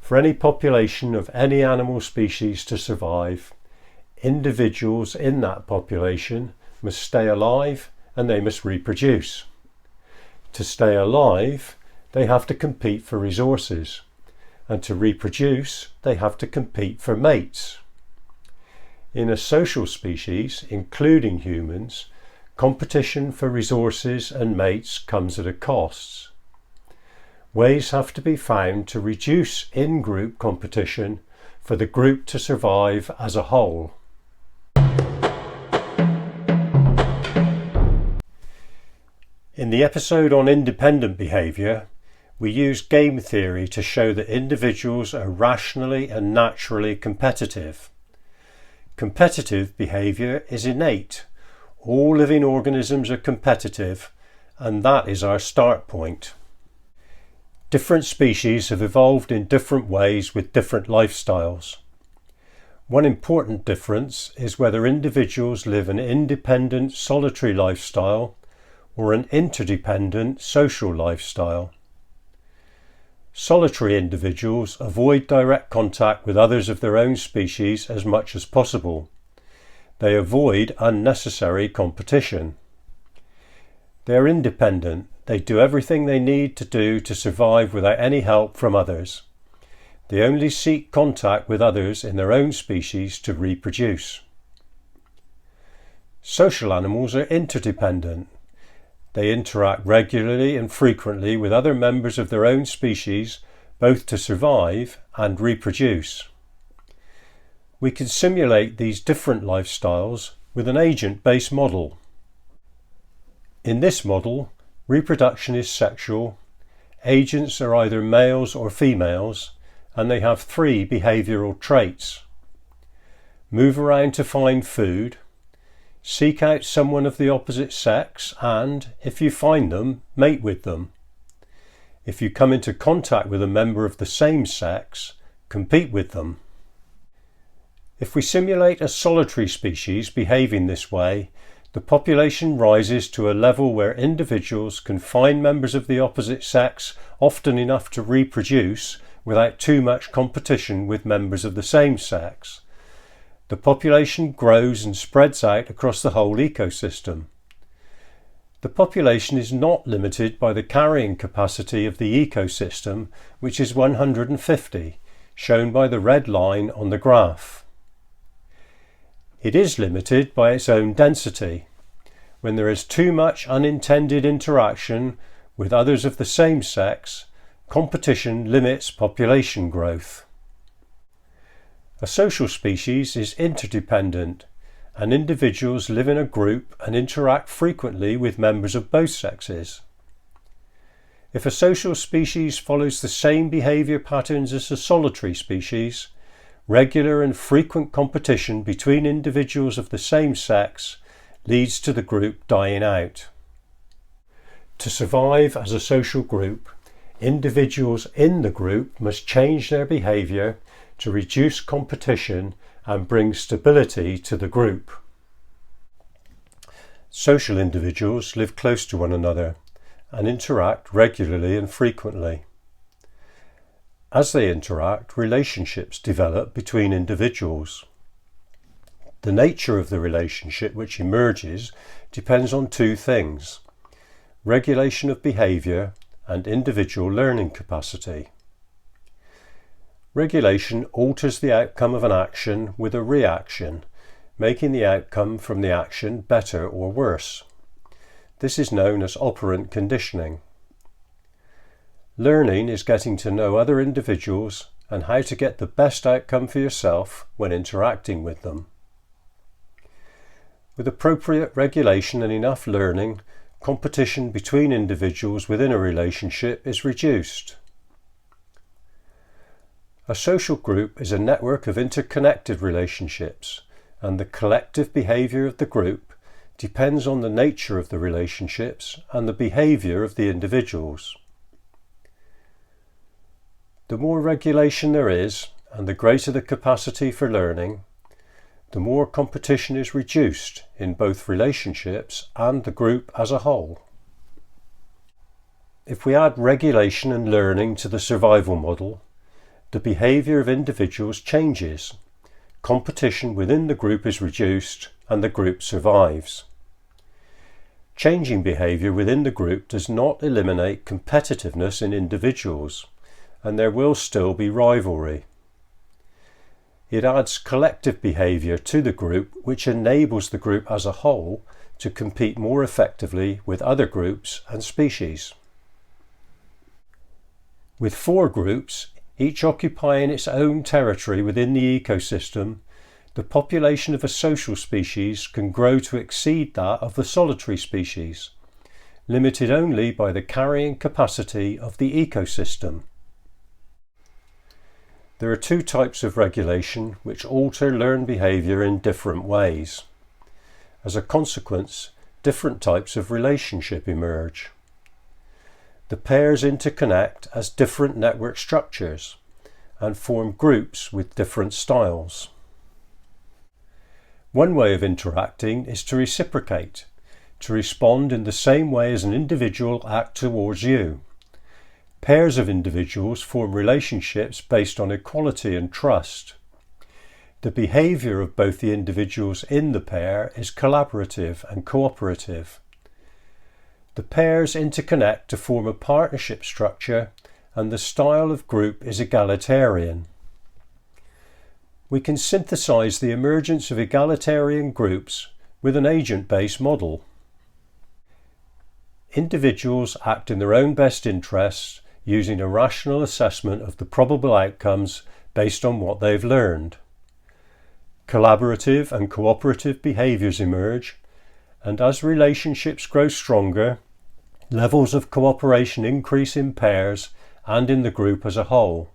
For any population of any animal species to survive, individuals in that population must stay alive and they must reproduce. To stay alive, they have to compete for resources, and to reproduce, they have to compete for mates. In a social species, including humans, competition for resources and mates comes at a cost. Ways have to be found to reduce in-group competition for the group to survive as a whole. In the episode on independent behaviour, we used game theory to show that individuals are rationally and naturally competitive. Competitive behaviour is innate. All living organisms are competitive, and that is our start point. Different species have evolved in different ways with different lifestyles. One important difference is whether individuals live an independent solitary lifestyle or an interdependent social lifestyle. Solitary individuals avoid direct contact with others of their own species as much as possible. They avoid unnecessary competition. They are independent. They do everything they need to do to survive without any help from others. They only seek contact with others in their own species to reproduce. Social animals are interdependent. They interact regularly and frequently with other members of their own species, both to survive and reproduce. We can simulate these different lifestyles with an agent-based model. In this model, reproduction is sexual, agents are either males or females, and they have 3 behavioural traits. Move around to find food, seek out someone of the opposite sex and, if you find them, mate with them. If you come into contact with a member of the same sex, compete with them. If we simulate a solitary species behaving this way, the population rises to a level where individuals can find members of the opposite sex often enough to reproduce without too much competition with members of the same sex. The population grows and spreads out across the whole ecosystem. The population is not limited by the carrying capacity of the ecosystem, which is 150, shown by the red line on the graph. It is limited by its own density. When there is too much unintended interaction with others of the same sex, competition limits population growth. A social species is interdependent, and individuals live in a group and interact frequently with members of both sexes. If a social species follows the same behaviour patterns as a solitary species, regular and frequent competition between individuals of the same sex leads to the group dying out. To survive as a social group, individuals in the group must change their behaviour to reduce competition and bring stability to the group. Social individuals live close to one another and interact regularly and frequently. As they interact, relationships develop between individuals. The nature of the relationship which emerges depends on 2 things: regulation of behaviour and individual learning capacity. Regulation alters the outcome of an action with a reaction, making the outcome from the action better or worse. This is known as operant conditioning. Learning is getting to know other individuals and how to get the best outcome for yourself when interacting with them. With appropriate regulation and enough learning, competition between individuals within a relationship is reduced. A social group is a network of interconnected relationships, and the collective behaviour of the group depends on the nature of the relationships and the behaviour of the individuals. The more regulation there is, and the greater the capacity for learning, the more competition is reduced in both relationships and the group as a whole. If we add regulation and learning to the survival model, the behaviour of individuals changes. Competition within the group is reduced and the group survives. Changing behaviour within the group does not eliminate competitiveness in individuals, and there will still be rivalry. It adds collective behaviour to the group, which enables the group as a whole to compete more effectively with other groups and species. With 4 groups, each occupying its own territory within the ecosystem, the population of a social species can grow to exceed that of the solitary species, limited only by the carrying capacity of the ecosystem. There are 2 types of regulation which alter learned behaviour in different ways. As a consequence, different types of relationship emerge. The pairs interconnect as different network structures and form groups with different styles. One way of interacting is to reciprocate, to respond in the same way as an individual acts towards you. Pairs of individuals form relationships based on equality and trust. The behaviour of both the individuals in the pair is collaborative and cooperative. The pairs interconnect to form a partnership structure, and the style of group is egalitarian. We can synthesize the emergence of egalitarian groups with an agent-based model. Individuals act in their own best interests, using a rational assessment of the probable outcomes based on what they've learned. Collaborative and cooperative behaviours emerge, and as relationships grow stronger, levels of cooperation increase in pairs and in the group as a whole.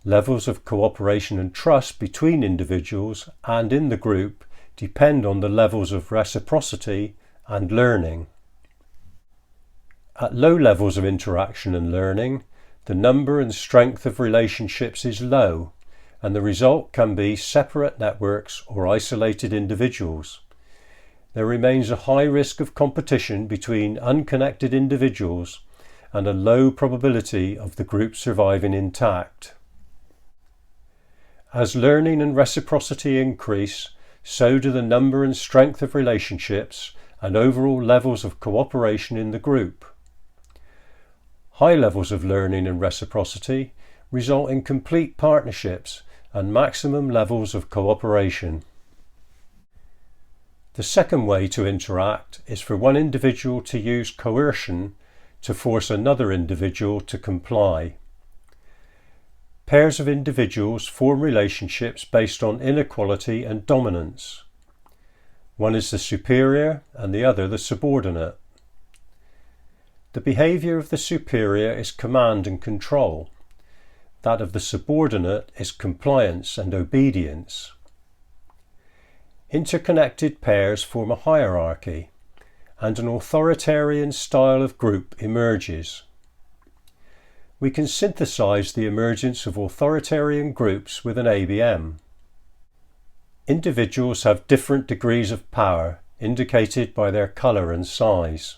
Levels of cooperation and trust between individuals and in the group depend on the levels of reciprocity and learning. At low levels of interaction and learning, the number and strength of relationships is low, and the result can be separate networks or isolated individuals. There remains a high risk of competition between unconnected individuals and a low probability of the group surviving intact. As learning and reciprocity increase, so do the number and strength of relationships and overall levels of cooperation in the group. High levels of learning and reciprocity result in complete partnerships and maximum levels of cooperation. The second way to interact is for one individual to use coercion to force another individual to comply. Pairs of individuals form relationships based on inequality and dominance. One is the superior and the other the subordinate. The behaviour of the superior is command and control. That of the subordinate is compliance and obedience. Interconnected pairs form a hierarchy, and an authoritarian style of group emerges. We can synthesize the emergence of authoritarian groups with an ABM. Individuals have different degrees of power, indicated by their colour and size.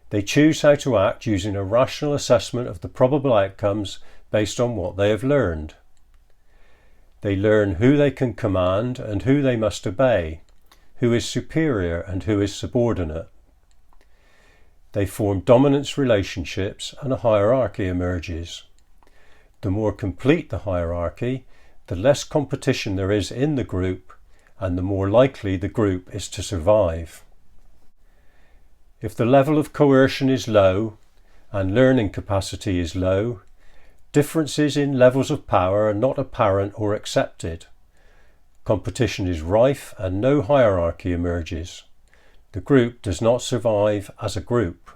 They choose how to act using a rational assessment of the probable outcomes based on what they have learned. They learn who they can command and who they must obey, who is superior and who is subordinate. They form dominance relationships and a hierarchy emerges. The more complete the hierarchy, the less competition there is in the group, and the more likely the group is to survive. If the level of coercion is low and learning capacity is low, differences in levels of power are not apparent or accepted. Competition is rife and no hierarchy emerges. The group does not survive as a group.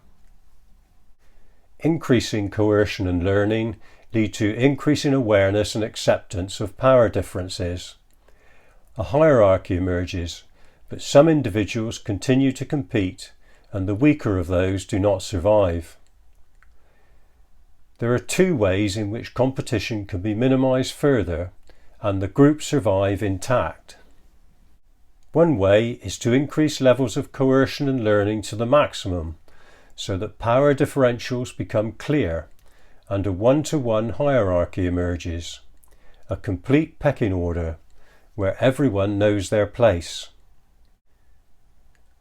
Increasing coercion and learning lead to increasing awareness and acceptance of power differences. A hierarchy emerges, but some individuals continue to compete, and the weaker of those do not survive. There are 2 ways in which competition can be minimised further and the group survive intact. One way is to increase levels of coercion and learning to the maximum, so that power differentials become clear and a one-to-one hierarchy emerges, a complete pecking order where everyone knows their place.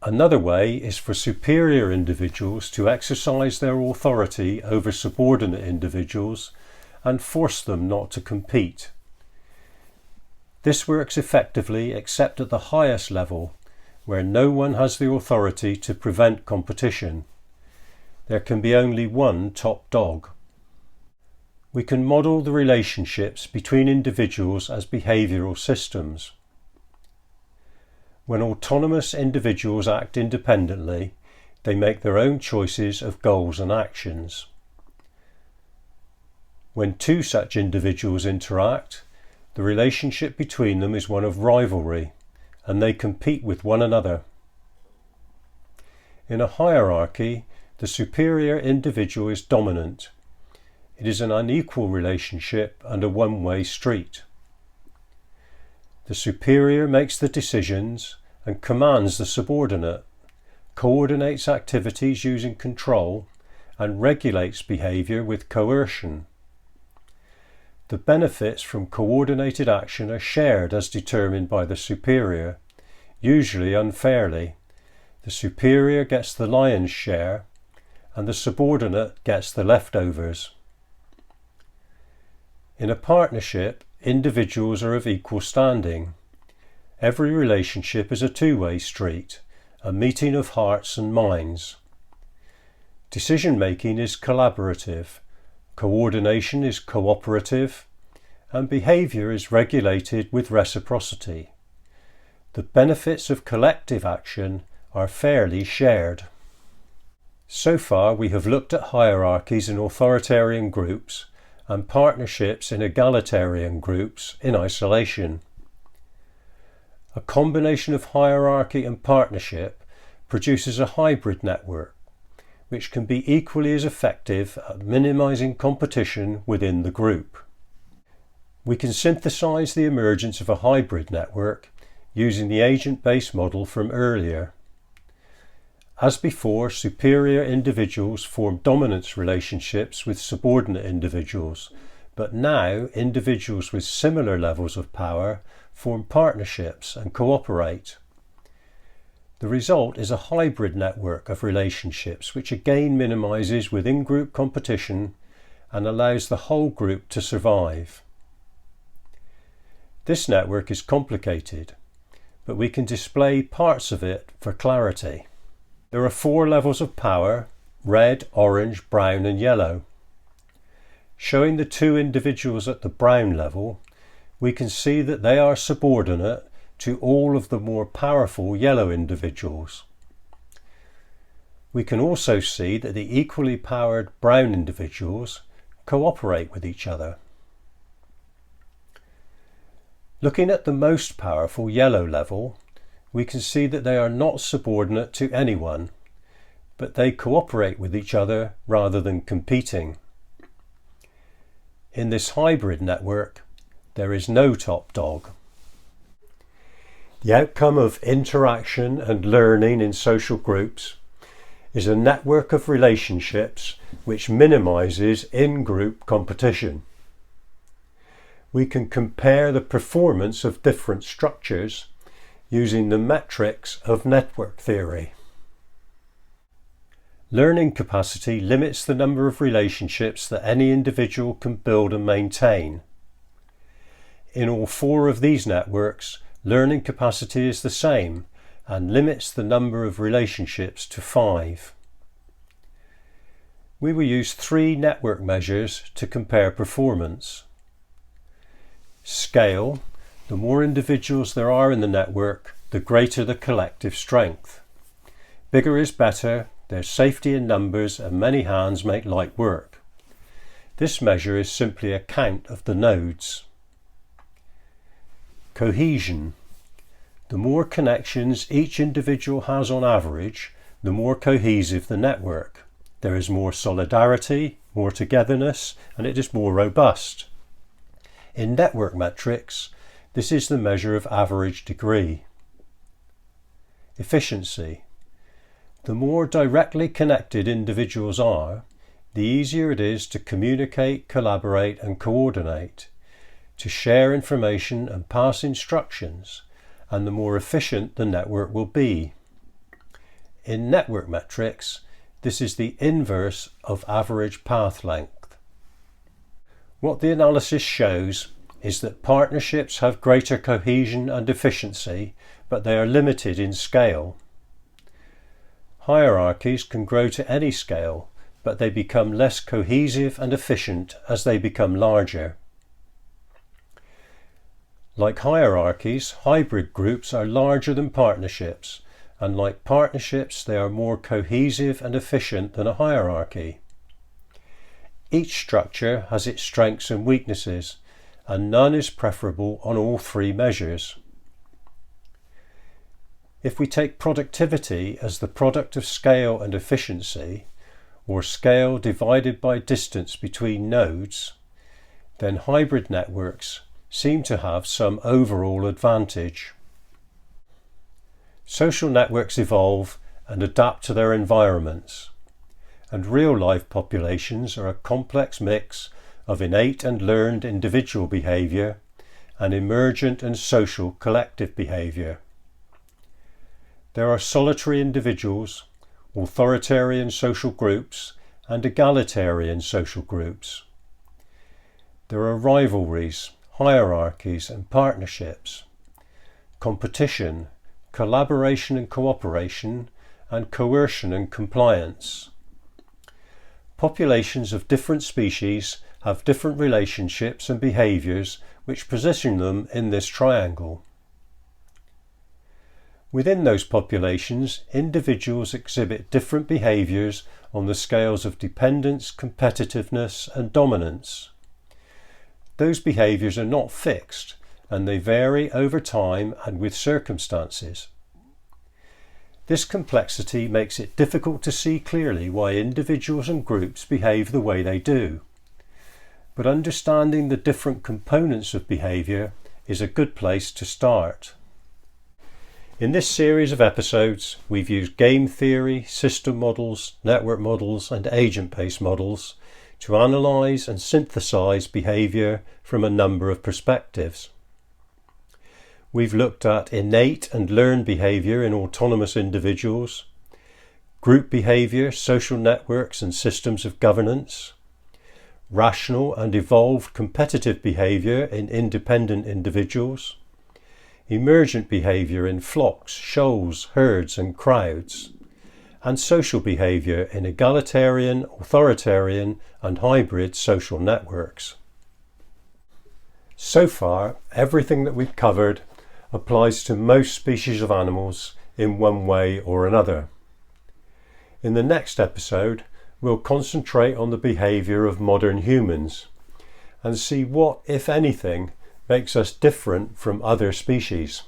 Another way is for superior individuals to exercise their authority over subordinate individuals and force them not to compete. This works effectively except at the highest level, where no one has the authority to prevent competition. There can be only one top dog. We can model the relationships between individuals as behavioural systems. When autonomous individuals act independently, they make their own choices of goals and actions. When two such individuals interact, the relationship between them is one of rivalry, and they compete with one another. In a hierarchy, the superior individual is dominant. It is an unequal relationship and a one-way street. The superior makes the decisions and commands the subordinate, coordinates activities using control, and regulates behaviour with coercion. The benefits from coordinated action are shared as determined by the superior, usually unfairly. The superior gets the lion's share, and the subordinate gets the leftovers. In a partnership, individuals are of equal standing. Every relationship is a two-way street, a meeting of hearts and minds. Decision-making is collaborative, coordination is cooperative, and behaviour is regulated with reciprocity. The benefits of collective action are fairly shared. So far we have looked at hierarchies in authoritarian groups and partnerships in egalitarian groups in isolation. A combination of hierarchy and partnership produces a hybrid network, which can be equally as effective at minimizing competition within the group. We can synthesize the emergence of a hybrid network using the agent-based model from earlier. As before, superior individuals form dominance relationships with subordinate individuals, but now individuals with similar levels of power form partnerships and cooperate. The result is a hybrid network of relationships which again minimizes within-group competition and allows the whole group to survive. This network is complicated, but we can display parts of it for clarity. There are 4 levels of power: red, orange, brown and yellow. Showing the 2 individuals at the brown level, we can see that they are subordinate to all of the more powerful yellow individuals. We can also see that the equally powered brown individuals cooperate with each other. Looking at the most powerful yellow level, we can see that they are not subordinate to anyone, but they cooperate with each other rather than competing. In this hybrid network, there is no top dog. The outcome of interaction and learning in social groups is a network of relationships which minimizes in-group competition. We can compare the performance of different structures using the metrics of network theory. Learning capacity limits the number of relationships that any individual can build and maintain. In all 4 of these networks, learning capacity is the same and limits the number of relationships to 5. We will use 3 network measures to compare performance. Scale: the more individuals there are in the network, the greater the collective strength. Bigger is better, there's safety in numbers and many hands make light work. This measure is simply a count of the nodes. Cohesion: the more connections each individual has on average, the more cohesive the network. There is more solidarity, more togetherness, and it is more robust. In network metrics, this is the measure of average degree. Efficiency: the more directly connected individuals are, the easier it is to communicate, collaborate and coordinate, to share information and pass instructions, and the more efficient the network will be. In network metrics, this is the inverse of average path length. What the analysis shows is that partnerships have greater cohesion and efficiency, but they are limited in scale. Hierarchies can grow to any scale, but they become less cohesive and efficient as they become larger. Like hierarchies, hybrid groups are larger than partnerships, and like partnerships, they are more cohesive and efficient than a hierarchy. Each structure has its strengths and weaknesses, and none is preferable on all three measures. If we take productivity as the product of scale and efficiency, or scale divided by distance between nodes, then hybrid networks seem to have some overall advantage. Social networks evolve and adapt to their environments, and real-life populations are a complex mix of innate and learned individual behaviour and emergent and social collective behaviour. There are solitary individuals, authoritarian social groups, and egalitarian social groups. There are rivalries, hierarchies and partnerships, competition, collaboration and cooperation, and coercion and compliance. Populations of different species have different relationships and behaviours which position them in this triangle. Within those populations, individuals exhibit different behaviours on the scales of dependence, competitiveness and dominance. Those behaviours are not fixed, and they vary over time and with circumstances. This complexity makes it difficult to see clearly why individuals and groups behave the way they do. But understanding the different components of behaviour is a good place to start. In this series of episodes, we've used game theory, system models, network models and agent-based models to analyse and synthesise behaviour from a number of perspectives. We've looked at innate and learned behaviour in autonomous individuals, group behaviour, social networks and systems of governance, rational and evolved competitive behaviour in independent individuals, emergent behaviour in flocks, shoals, herds and crowds, and social behaviour in egalitarian, authoritarian and hybrid social networks. So far, everything that we've covered applies to most species of animals in one way or another. In the next episode, we'll concentrate on the behaviour of modern humans and see what, if anything, makes us different from other species.